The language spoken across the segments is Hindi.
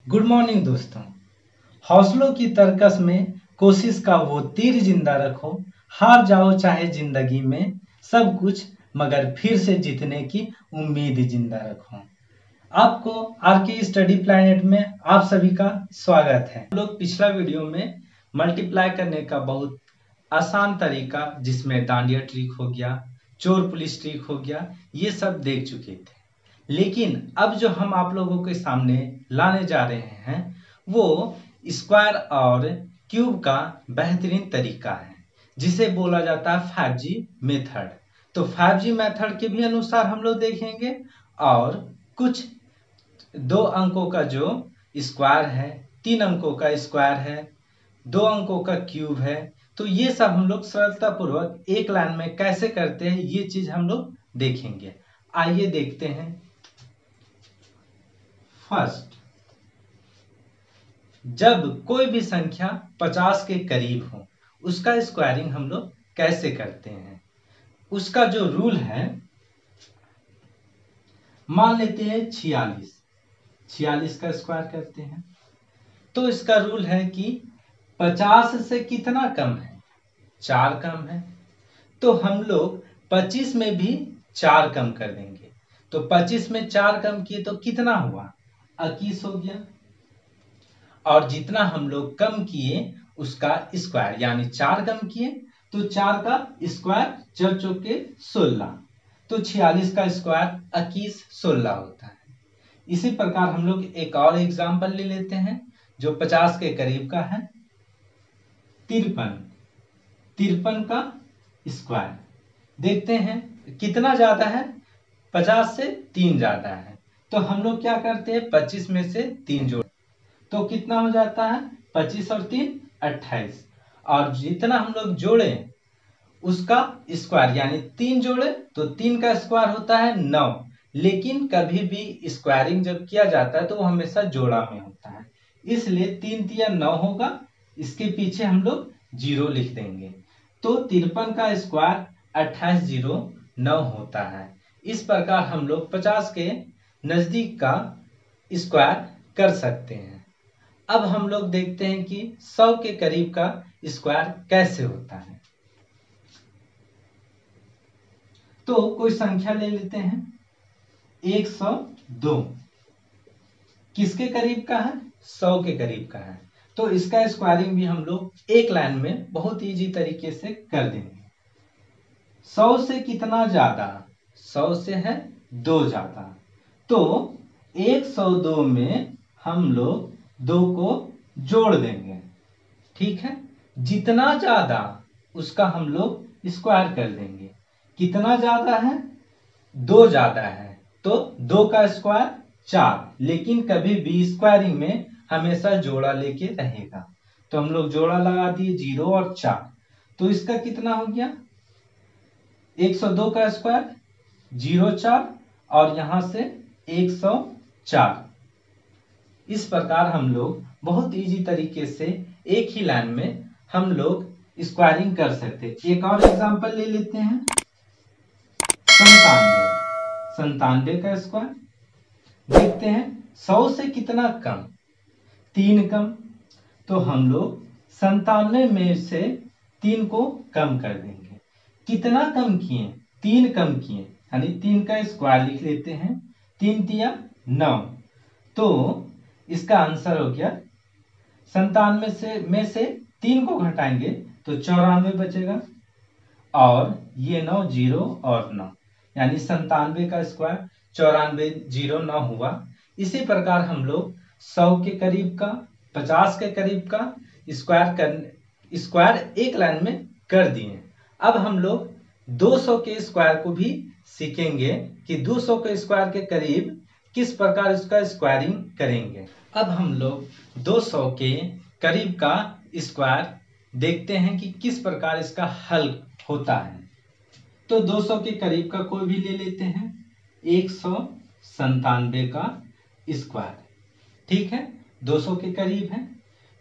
गुड मॉर्निंग दोस्तों। हौसलों की तरकस में कोशिश का वो तीर जिंदा रखो। हार जाओ चाहे जिंदगी में सब कुछ, मगर फिर से जीतने की उम्मीद जिंदा रखो। आपको आरके स्टडी प्लैनेट में आप सभी का स्वागत है। हम लोग पिछला वीडियो में मल्टीप्लाई करने का बहुत आसान तरीका, जिसमें डांडिया ट्रिक हो गया, चोर पुलिस ट्रिक हो गया, ये सब देख चुके थे। लेकिन अब जो हम आप लोगों के सामने लाने जा रहे हैं वो स्क्वायर और क्यूब का बेहतरीन तरीका है, जिसे बोला जाता है 5G मेथड। तो 5G मेथड के भी अनुसार हम लोग देखेंगे, और कुछ 2 अंकों का जो स्क्वायर है, 3 अंकों का स्क्वायर है, 2 अंकों का क्यूब है। तो ये सब हम लोग सरलता पूर्वक एक लाइन में कैसे करते हैं, ये चीज हम लोग देखेंगे। आइए देखते हैं। फर्स्ट, जब कोई भी संख्या 50 के करीब हो, उसका स्क्वायरिंग हम लोग कैसे करते हैं, उसका जो रूल है, मान लेते हैं 46 का स्क्वायर करते हैं। तो इसका रूल है कि 50 से कितना कम है, 4 कम है। तो हम लोग 25 में भी 4 कम कर देंगे। तो 25 में 4 कम किए तो कितना हुआ, 21 हो गया। और जितना हम लोग कम किए उसका स्क्वायर, यानी 4 कम किए तो 4 का स्क्वायर 4 चौके 16। तो 46 का स्क्वायर 21 16 होता है। इसी प्रकार हम लोग एक और एग्जांपल ले लेते हैं जो 50 के करीब का है। 53 का स्क्वायर देखते हैं कितना ज्यादा है, 50 से 3 ज्यादा है। तो हम लोग क्या करते हैं, 25 में से 3 जोड़, तो कितना हो जाता है, 25 और 3 28। और जितना हम लोग जोड़े उसका स्क्वायर, यानी 3 जोड़े तो 3 का स्क्वायर होता है 9। लेकिन कभी भी स्क्वायरिंग जब किया जाता है तो वो हमेशा जोड़ा में होता है, इसलिए 3 तिया 9 होगा। इसके पीछे हम लोग 0 लिख देंगे। तो 53 का स्क्वायर 28 0 9 होता है। इस प्रकार हम लोग 50 के नजदीक का स्क्वायर कर सकते हैं। अब हम लोग देखते हैं कि 100 के करीब का स्क्वायर कैसे होता है। तो कोई संख्या ले लेते हैं, 102 किसके करीब का है, 100 के करीब का है। तो इसका स्क्वायरिंग भी हम लोग एक लाइन में बहुत इजी तरीके से कर देंगे। 100 से कितना ज्यादा, 100 से है 2 ज्यादा। तो 102 में हम लोग 2 को जोड़ देंगे, ठीक है। जितना ज्यादा उसका हम लोग स्क्वायर कर देंगे। कितना ज्यादा है, 2 ज्यादा है, तो 2 का स्क्वायर 4। लेकिन कभी भी स्क्वायरिंग में हमेशा जोड़ा लेके रहेगा। तो हम लोग जोड़ा लगा दिए 0 और 4। तो इसका कितना हो गया, 102 का स्क्वायर 0 4 और यहां से 104। इस प्रकार हम लोग बहुत इजी तरीके से एक ही लाइन में हम लोग स्क्वायरिंग कर सकते। एक और एग्जांपल ले लेते हैं, 97 का स्क्वायर देखते हैं। 100 से कितना कम, 3 कम। तो हम लोग 97 में से 3 को कम कर देंगे। कितना कम किए, 3 कम किए, यानी 3 का स्क्वायर लिख लेते हैं। 3 तिया 9। तो इसका आंसर हो गया 97 में से 3 को घटाएंगे तो 94 बचेगा। और ये 9 0 और 9, यानी 97 का स्क्वायर 94 0 9 हुआ। इसी प्रकार हम लोग 100 के करीब का, 50 के करीब का स्क्वायर एक लाइन में कर दिए। अब हम लोग 200 के स्क्वायर को भी सीखेंगे कि 200 के स्क्वायर के करीब किस प्रकार इसका स्क्वायरिंग करेंगे। अब हम लोग 200 के करीब का स्क्वायर देखते हैं कि किस प्रकार इसका हल होता है। तो 200 के करीब का कोई भी ले लेते हैं, 197 का स्क्वायर, ठीक है, 200 के करीब है।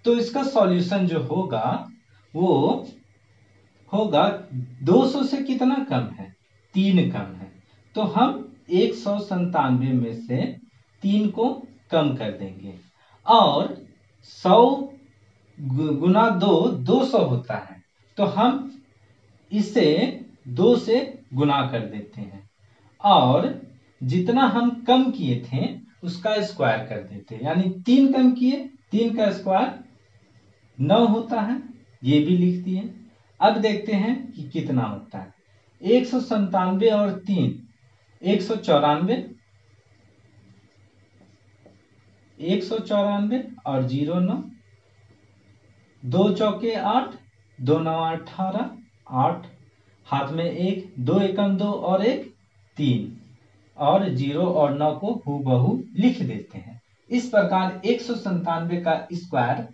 तो इसका सॉल्यूशन जो होगा वो होगा 200 से कितना कम है, 3 कम है। तो हम 197 में से 3 को कम कर देंगे। और 100 गुना 2 200 होता है, तो हम इसे 2 से गुना कर देते हैं और जितना हम कम किए थे उसका स्क्वायर कर देते हैं, यानी 3 कम किए, 3 का स्क्वायर 9 होता है, ये भी लिख दिए। अब देखते हैं कि कितना होता है। 197 और 3 194, 194 और 0 9, 2 चौके 8, 2 9 18, 8 हाथ में 1, 2 एकम 2 और 1 3, और 0 और 9 को हूबहू लिख देते हैं। इस प्रकार 197 का स्क्वायर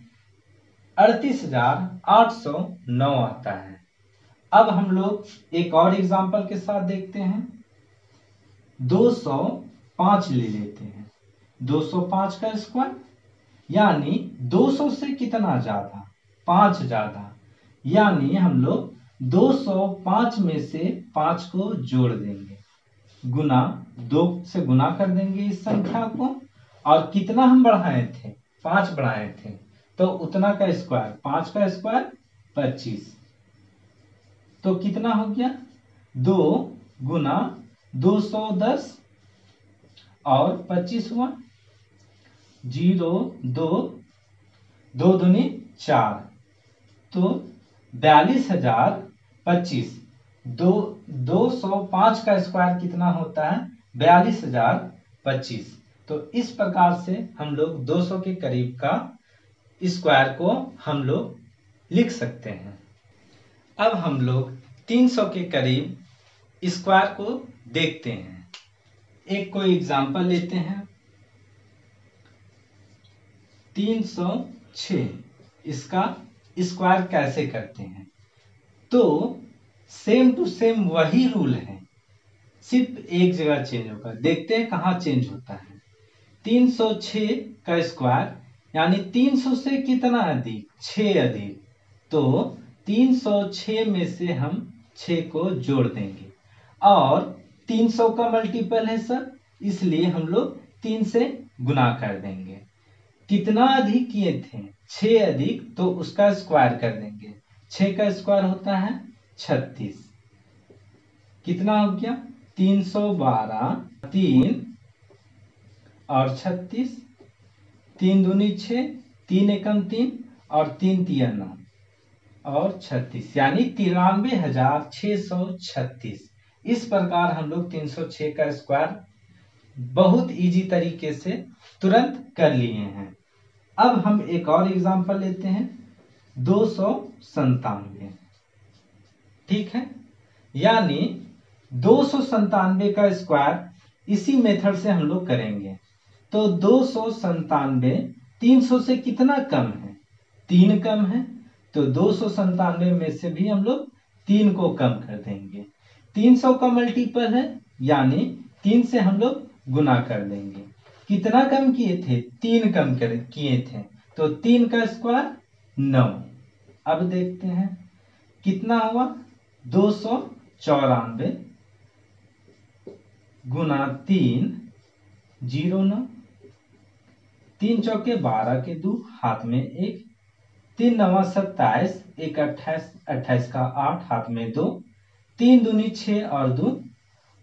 38,809 आता है। अब हम लोग एक और एग्जांपल के साथ देखते हैं। 205 ले लेते हैं। 205 का स्क्वायर यानी 200 से कितना ज्यादा, 5 ज्यादा, यानी हम लोग 205 में से 5 को जोड़ देंगे, गुना 2 से गुना कर देंगे इस संख्या को, और कितना हम बढ़ाए थे, 5 बढ़ाए थे, तो उतना का स्क्वायर, 5 का स्क्वायर 25, तो कितना हो गया 2 गुना 210 और 25 हुआ, 0 2 2 दूनी 4, तो 42,025। 205 का स्क्वायर कितना होता है 42,025। तो इस प्रकार से हम लोग 200 के करीब का स्क्वायर को हम लोग लिख सकते हैं। अब हम लोग 300 के करीब स्क्वायर को देखते हैं। एक कोई एग्जांपल लेते हैं। 306, इसका स्क्वायर कैसे करते हैं, तो सेम टू सेम वही रूल है, सिर्फ एक जगह चेंज होगा। देखते हैं कहाँ चेंज होता है। 306 का स्क्वायर यानी 300 से कितना अधिक, 6 अधिक, तो 306 में से हम 6 को जोड़ देंगे, और 300 का मल्टीपल है सर, इसलिए हम लोग 3 से गुना कर देंगे। कितना अधिक किए थे, 6 अधिक, तो उसका स्क्वायर कर देंगे। 6 का स्क्वायर होता है 36, कितना हो गया 312, 3 और 36, 3 दूनी 6, 3 एकम 3 और 3 तिया 9 और 36, यानी 93,636। इस प्रकार हम लोग 306 का स्क्वायर बहुत इजी तरीके से तुरंत कर लिए हैं। अब हम एक और एग्जांपल लेते हैं। 297, ठीक है, यानी 297 का स्क्वायर इसी मेथड से हम लोग करेंगे। तो 297 300 से कितना कम है, 3 कम है, तो 297 में से भी हम लोग 3 को कम कर देंगे। 300 का मल्टीपल है, यानी 3 से हम लोग गुना कर देंगे। कितना कम किए थे, 3 कम किए थे, तो 3 का स्क्वायर 9। अब देखते हैं कितना हुआ, 294 गुना 3, 0 9, 3 चौके 12 के 2, हाथ में 1, 3 9 27, 1 28, 28 का 8, हाथ में 2, 3 दूनी 6 और 2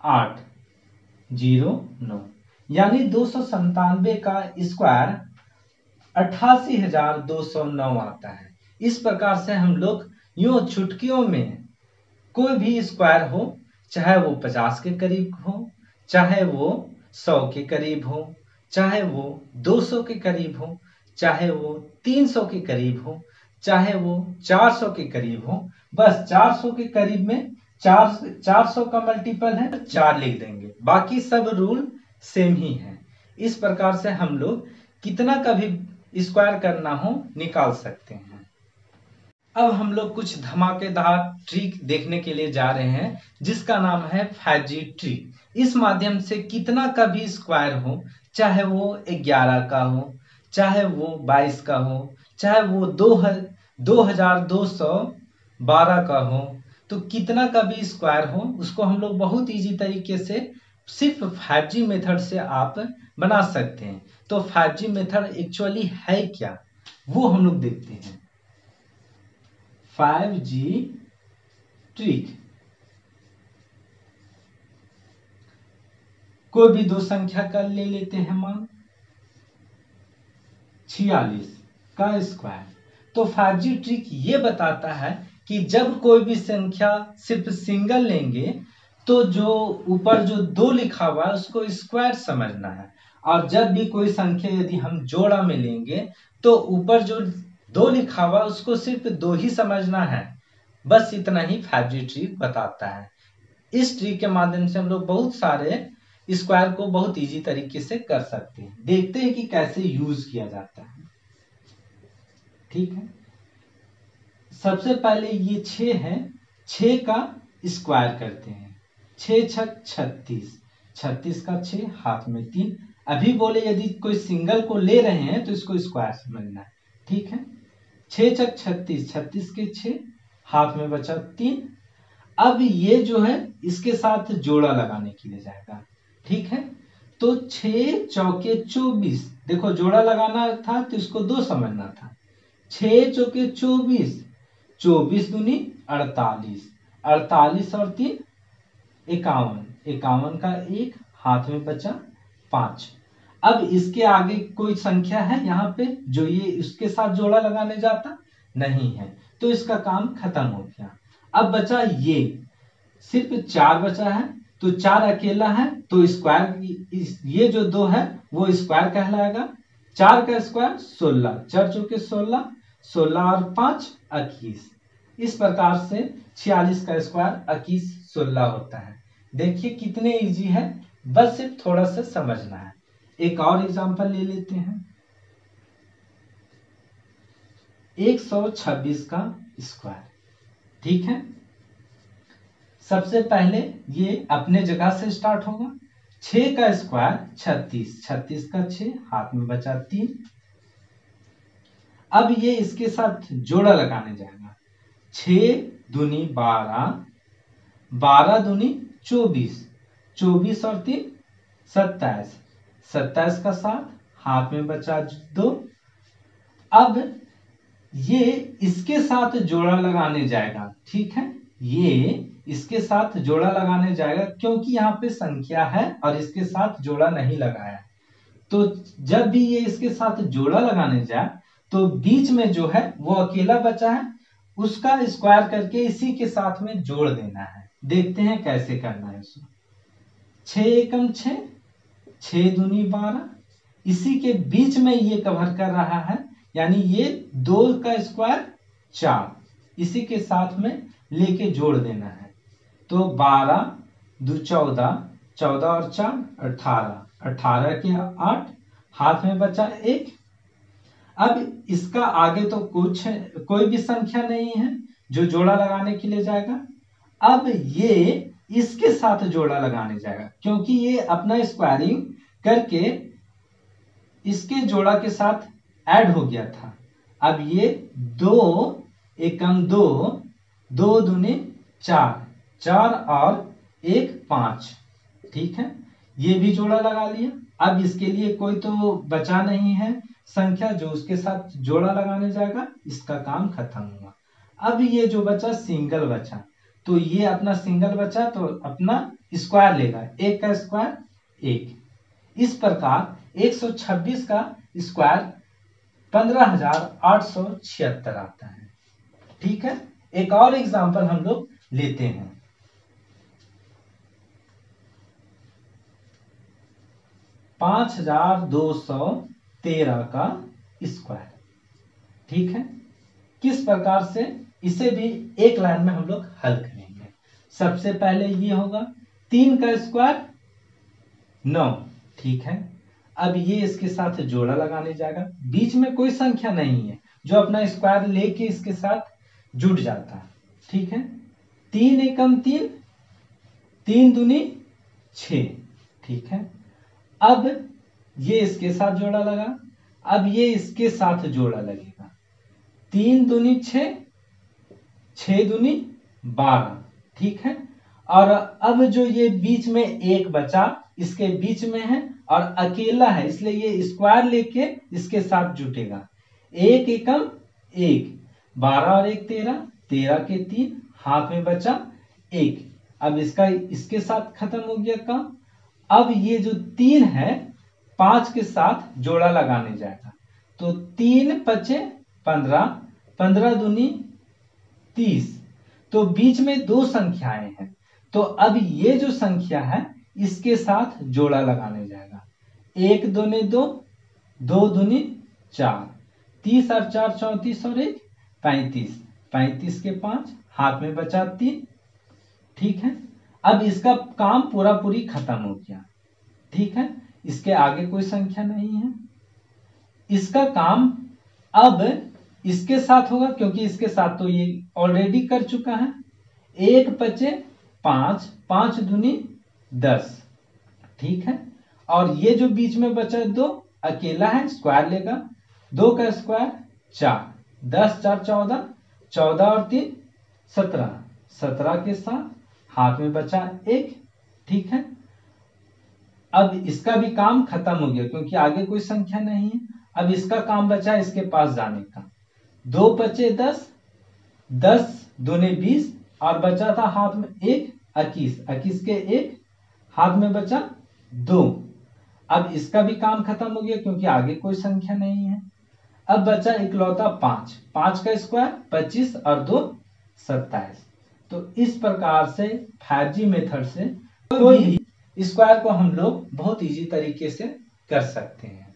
8, 0 9, यानी 297 का स्क्वायर 88,209 आता है। इस प्रकार से हम लोग यूं चुटकियों में कोई भी स्क्वायर हो, चाहे वो 50 के करीब हो, चाहे वो 100 के करीब हो, चाहे वो 200 के करीब हो, चाहे वो 300 के करीब हो, चाहे वो 400 के करीब हो, बस 400 के करीब में 400 का मल्टीपल है 4 लिख देंगे, बाकी सब रूल सेम ही है। इस प्रकार से हम लोग कितना का भी स्क्वायर करना हो निकाल सकते हैं। अब हम लोग कुछ धमाकेदार ट्रिक देखने के लिए जा रहे हैं, जिसका नाम है 5G ट्रिक। इस माध्यम से कितना का भी स्क्वायर हो, चाहे वो 11 का हो, चाहे वो 22 का हो, चाहे वो 2212 का हो, तो कितना का भी स्क्वायर हो, उसको हम लोग बहुत इजी तरीके से सिर्फ 5G मेथड से आप बना सकते हैं। तो 5G मेथड एक्चुअली है क्या, वो हम लोग देखते हैं। 5G ट्रिक, कोई भी दो संख्या का ले लेते हैं मान 46 का स्क्वायर। तो 5G ट्रिक ये बताता है कि जब कोई भी संख्या सिर्फ सिंगल लेंगे तो जो ऊपर जो 2 लिखा हुआ है उसको स्क्वायर समझना है, और जब भी कोई संख्या यदि हम जोड़ा में लेंगे तो ऊपर जो 2 लिखा हुआ है उसको सिर्फ 2 ही समझना है। बस इतना ही 5G ट्रिक बताता है। इस ट्रिक के माध्यम से हम लोग बहुत सारे स्क्वायर को बहुत इजी तरीके से कर सकते हैं। देखते हैं कि कैसे यूज किया जाता है। ठीक है, सबसे पहले ये 6 है, 6 का स्क्वायर करते हैं। 6 छक 36, 36 का 6 हाथ में 3। अभी बोले यदि कोई सिंगल को ले रहे हैं तो इसको स्क्वायर समझना है। ठीक है, 6 छक 36, 36 के 6 हाथ में बचा 3। अब ये जो है इसके साथ जोड़ा लगाने के लिए जाएगा। ठीक है, तो 6 चौके 24, देखो जोड़ा लगाना था तो इसको 2 समझना था। 6 चौके 24, 24 दूनी 48, 48 और 3 51, 51 का 1 हाथ में बचा 5। अब इसके आगे कोई संख्या है यहाँ पे जो ये इसके साथ जोड़ा लगाने जाता नहीं है, तो इसका काम खत्म हो गया। अब बचा ये सिर्फ 4 बचा है, तो 4 अकेला है तो स्क्वायर ये जो 2 है वो स्क्वायर कहलाएगा। 4 का स्क्वायर 16, 4 चौके 16, 16 और 5 21। इस प्रकार से 46 का स्क्वायर 21 16 होता है। देखिए कितने इजी है, बस सिर्फ थोड़ा सा समझना है। एक और एग्जांपल ले लेते हैं, 126 का स्क्वायर। ठीक है, सबसे पहले ये अपने जगह से स्टार्ट होगा। 6 का स्क्वायर 36, 36 का 6 हाथ में बचा 3। अब ये इसके साथ जोड़ा लगाने जाएगा। 6 दूनी 12, 12 दूनी 24, 24 और 3 27, 27 का 7 हाथ में बचा 2। अब ये इसके साथ जोड़ा लगाने जाएगा। ठीक है, ये इसके साथ जोड़ा लगाने जाएगा क्योंकि यहाँ पे संख्या है और इसके साथ जोड़ा नहीं लगाया। तो जब भी ये इसके साथ जोड़ा लगाने जाए तो बीच में जो है वो अकेला बचा है उसका स्क्वायर करके इसी के साथ में जोड़ देना है। देखते हैं कैसे करना है उसको। 6 एकम 6, 6 दूनी 12, इसी के बीच में ये कवर कर रहा है, यानी ये 2 का स्क्वायर 4, इसी के साथ में लेके जोड़ देना है। तो 12 दो 14, 14 और 4 18, 18 के 8 हाथ में बचा 1। अब इसका आगे तो कोई भी संख्या नहीं है जो जोड़ा लगाने के लिए जाएगा। अब ये इसके साथ जोड़ा लगाने जाएगा क्योंकि ये अपना स्क्वायरिंग करके इसके जोड़ा के साथ ऐड हो गया था। अब ये 2 एकम 2, 2 दूनी 4, 4 और 1 5। ठीक है, ये भी जोड़ा लगा लिया। अब इसके लिए कोई तो बचा नहीं है संख्या जो उसके साथ जोड़ा लगाने जाएगा, इसका काम खत्म हुआ। अब ये जो बचा सिंगल बचा, तो ये अपना सिंगल बचा तो अपना स्क्वायर लेगा, 1 का स्क्वायर 1। इस प्रकार 126 का स्क्वायर 15,876 आता है। ठीक है, एक और एग्जांपल हम लोग लेते हैं। 5,213 का स्क्वायर। ठीक है, किस प्रकार से इसे भी एक लाइन में हम लोग हल करेंगे। सबसे पहले ये होगा 3 का स्क्वायर 9। ठीक है, अब ये इसके साथ जोड़ा लगाने जाएगा। बीच में कोई संख्या नहीं है जो अपना स्क्वायर लेके इसके साथ जुड़ जाता है। ठीक है, 3 एकम 3, 3 दूनी 6। ठीक है, अब ये इसके साथ जोड़ा लगा, अब ये इसके साथ जोड़ा लगेगा। 3 दूनी 6, 6 दूनी 12। ठीक है, और अब जो ये बीच में 1 बचा इसके बीच में है और अकेला है इसलिए ये स्क्वायर लेके इसके साथ जुटेगा। एक एकम एक, 12 और 1 13, 13 के 3, हाथ में बचा 1। अब इसका इसके साथ खत्म हो गया काम। अब ये जो 3 है 5 के साथ जोड़ा लगाने जाएगा, तो 3 पचे 15, 15 दूनी 30, तो बीच में दो संख्याएं हैं, तो अब ये जो संख्या है इसके साथ जोड़ा लगाने जाएगा। 1 दूनी 2, 2 दूनी 4, 30 और 4 34 और 1 35, 35 के 5, हाथ में बचा 3। ठीक है, अब इसका काम पूरा पूरी खत्म हो गया। ठीक है, इसके आगे कोई संख्या नहीं है। इसका काम अब इसके साथ होगा, क्योंकि इसके साथ तो ये ऑलरेडी कर चुका है। 1 पचे 5, 5 दूनी 10। ठीक है, और ये जो बीच में बचा 2 अकेला है, स्क्वायर लेगा। 2 का स्क्वायर 4, 10 4 14, 14 और 3 17, 17 के साथ हाथ में बचा 1। ठीक है, अब इसका भी काम खत्म हो गया क्योंकि आगे कोई संख्या नहीं है। अब इसका काम बचा इसके पास जाने का। 2 पचे 10, 10 दूने 20, और बचा था हाथ में 1 21, 21 के 1, हाथ में बचा 2। अब इसका भी काम खत्म हो गया क्योंकि आगे कोई संख्या नहीं है। अब बचा इकलौता 5, 5 का स्क्वायर 25 और 2 27। तो इस प्रकार से 5G मेथड से कोई भी स्क्वायर को हम लोग बहुत इजी तरीके से कर सकते हैं।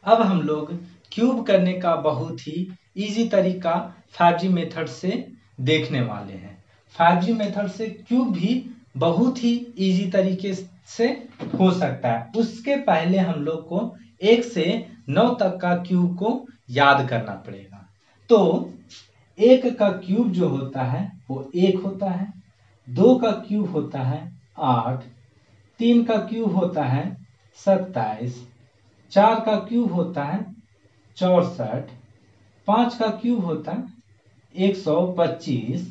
अब हम लोग क्यूब करने का बहुत ही इजी तरीका 5G मेथड से देखने वाले हैं। 5G मेथड से क्यूब भी बहुत ही इजी तरीके से हो सकता है। उसके पहले हम लोग को 1 से 9 तक का क्यूब को याद करना पड़ेगा। तो 1 का क्यूब जो होता है वो 1 होता है, 2 का क्यूब होता है 8, 3 का क्यूब होता है 27, 4 का क्यूब होता है 64, 5 का क्यूब होता है 125,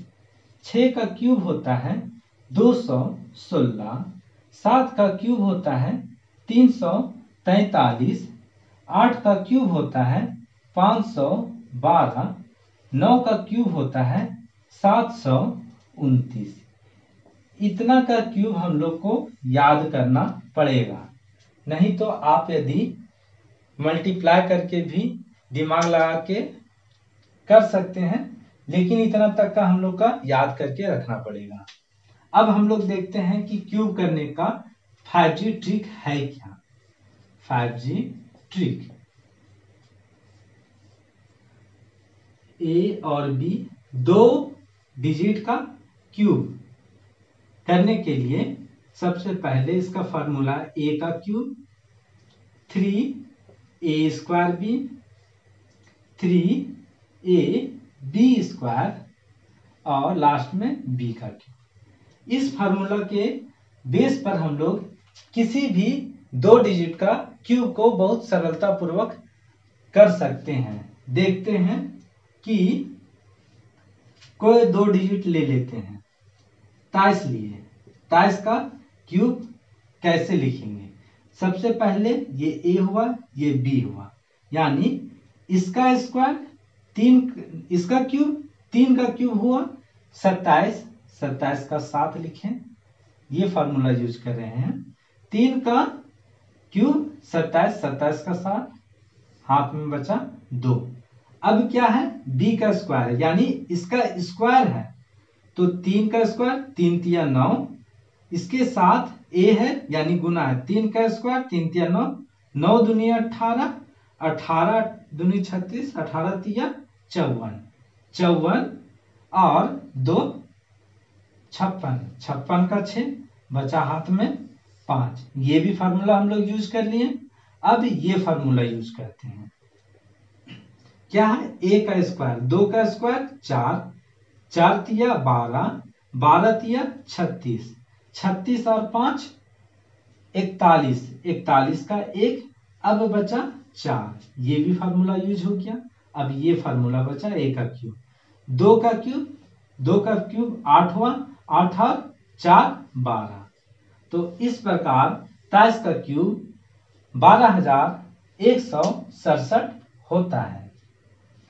6 का क्यूब होता है 216, 7 का क्यूब होता है 343, 8 का क्यूब होता है 512, 9 का क्यूब होता है 729। इतना का क्यूब हम लोग को याद करना पड़ेगा, नहीं तो आप यदि मल्टीप्लाई करके भी दिमाग लगा के कर सकते हैं, लेकिन इतना तक का हम लोग का याद करके रखना पड़ेगा। अब हम लोग देखते हैं कि क्यूब करने का 5G ट्रिक है क्या। 5G ट्रिक, ए और बी 2 डिजिट का क्यूब करने के लिए सबसे पहले इसका फॉर्मूला ए का cube 3a square b, 3ab square, और लास्ट में b का क्यूब। इस फार्मूला के बेस पर हम लोग किसी भी 2 डिजिट का क्यूब को बहुत सरलता पूर्वक कर सकते हैं। देखते हैं कि कोई 2 डिजिट ले लेते हैं। 23 लिए, 23 का क्यूब कैसे लिखेंगे। सबसे पहले ये ए हुआ, ये बी हुआ, यानी इसका स्क्वायर 3, इसका क्यूब 3 का क्यूब हुआ 27, 27 का 7 लिखें, ये फार्मूला यूज कर रहे हैं। 3 का क्यूब 27, 27 का 7, हाथ में बचा 2। अब क्या है, बी का स्क्वायर, यानी इसका स्क्वायर है, तो 3 का स्क्वायर 3 तिया 9, इसके साथ ए है यानी गुना है। 3 का स्क्वायर 3 तिया 9, 9 दूनी 18, 18 दूनी 36, 18 तिया 54, 54 और 2 56, 56 का 6, बचा हाथ में 5। ये भी फार्मूला हम लोग यूज कर लिए। अब ये फार्मूला यूज करते हैं। क्या है, ए का स्क्वायर, 2 का स्क्वायर 4, 4 तिया 12, 12 तिया 36, 36 और 5 41, 41 का 1, अब बचा 4, ये भी फार्मूला यूज हो गया। अब ये फार्मूला बचा ए का क्यूब, 2 का क्यूब 2 का क्यूब 8 हुआ, 8 और 4 12, तो इस प्रकार 23 का क्यूब 12,167 होता है।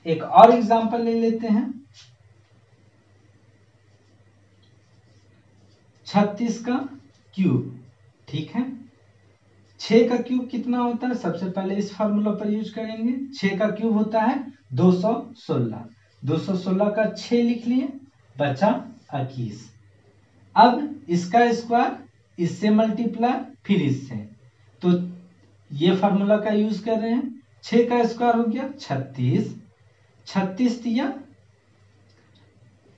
एक और एग्जांपल ले लेते हैं। 36 का क्यूब, ठीक है। 6 का क्यूब कितना होता है, सबसे पहले इस फार्मूला पर यूज करेंगे। 6 का क्यूब होता है 216। 216 का 6 लिख लिए, बचा 21। अब इसका स्क्वायर, इससे मल्टीप्लाई, फिर इससे, तो ये फार्मूला का यूज कर रहे हैं। 6 का स्क्वायर हो गया 36, 36 दिया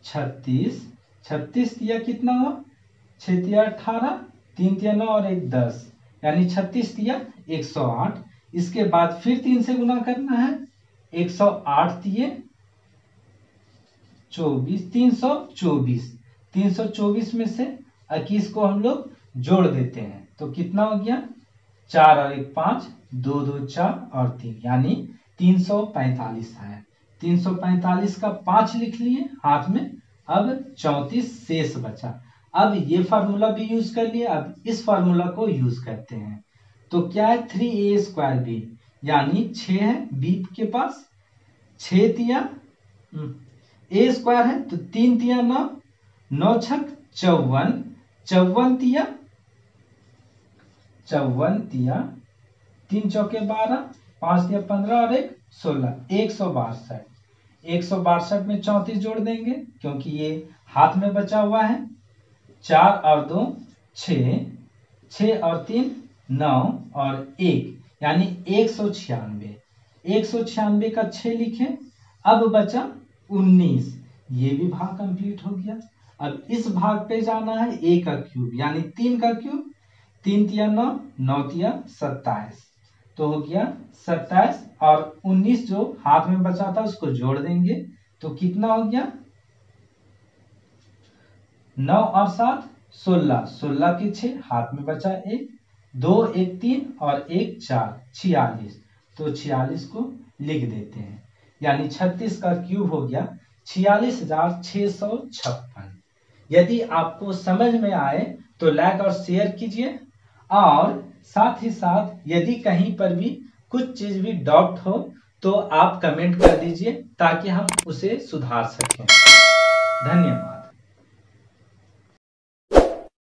36, 36 दिया कितना हुआ, 6 दिया 18, 3 दिया 9 और 1 10, यानी 36 दिया 108। इसके बाद फिर 3 से गुना करना है, 108 दिए 24, 324। 324 में से 21 को हम लोग जोड़ देते हैं, तो कितना हो गया, 4 और 1 5, 2 2 4 और 3, यानी 345 है। 345 का 5 लिख लिए हाथ में। अब 34 शेष बचा। अब ये फार्मूला भी यूज कर लिया, अब इस फार्मूला को यूज करते हैं। तो क्या है, 3a स्क्वायर बी, यानी 6 है बी के पास, 6 दिया ए स्क्वायर है तो 3 दिया 9, 9 छक 54, 54 दिया 3 चौके 12, 5 दिया 15 और 1 16, 162। 162 में 34 जोड़ देंगे क्योंकि ये हाथ में बचा हुआ है। 4 और 2 6, 6 और 3 9 और 1, यानी 196। 196 का 6 लिखें। अब बचा 19, ये भी भाग कंप्लीट हो गया। अब इस भाग पे जाना है a का क्यूब, यानी 3 का क्यूब। 3 तिया 9, 9 तिया 27, तो हो गया 27 और 19 जो हाथ में बचा था उसको जोड़ देंगे, तो कितना हो गया, 9 और 7 16, 16 के 6 हाथ में बचा 1, 2 1 3 और 1 4, 46, तो 46 को लिख देते हैं, यानी 36 का क्यूब हो गया 46,656। यदि आपको समझ में आए तो लाइक और शेयर कीजिए, और साथ ही साथ यदि कहीं पर भी कुछ चीज भी डाउट हो तो आप कमेंट कर दीजिए ताकि हम उसे सुधार सकें। धन्यवाद।